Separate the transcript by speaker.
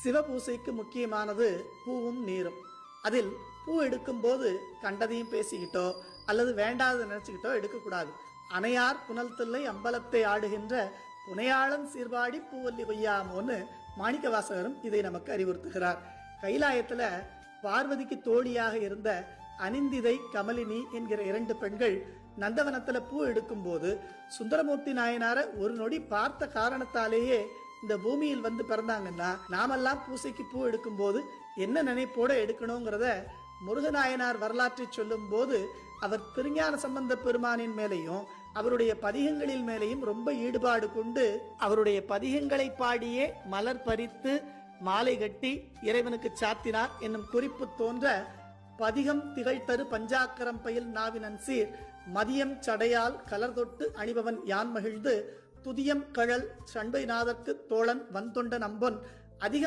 Speaker 1: சிவபூசைக்கு முக்கியமானது பூவும் நீரும். அதில் பூ எடுக்கும் போது கண்டதையும் பேசிக்கிட்டோ அல்லது வேண்டாத நினைச்சுக்கிட்டோ எடுக்கக்கூடாது. அணையார் புனல் தில்லை அம்பலத்தை ஆடுகின்ற புனையாளன் சீர்பாடி பூவல்லி கொய்யாமோன்னு மாணிக்க வாசகரும் இதை நமக்கு அறிவுறுத்துகிறார். கைலாயத்துல பார்வதிக்கு தோழியாக இருந்த அனிந்திதை கமலினி என்கிற 2 பெண்கள் நந்தவனத்துல பூ எடுக்கும் போது சுந்தரமூர்த்தி நாயனார ஒரு நொடி பார்த்த காரணத்தாலேயே இந்த பூமியில் வந்து பிறந்தாங்கன்னா நாமெல்லாம் பூசைக்கு பூ எடுக்கும் போது என்ன நினைப்போட எடுக்கணுங்கிறத முருகநாயனார் வரலாற்றை சொல்லும் போது அவர் திருஞான சம்பந்த பெருமானின் மேலையும் அவருடைய பதிகங்களின் மேலையும் ரொம்ப ஈடுபாடு கொண்டு அவருடைய பதிகங்களை பாடியே மலர் பறித்து மாலை கட்டி இறைவனுக்கு சாத்தினார் என்னும் குறிப்பு தோன்ற பதிகம் திகழ்தரு பஞ்சாக்கரம் பயில் நாவினன் சீர் மதியம் சடையால் கலர் தொட்டு அணிபவன் யான் மகிழ்ந்து துதியம் கழல் சண்பைநாதற்கு தோழன் வந்தொண்ட நம்பொன் அதிக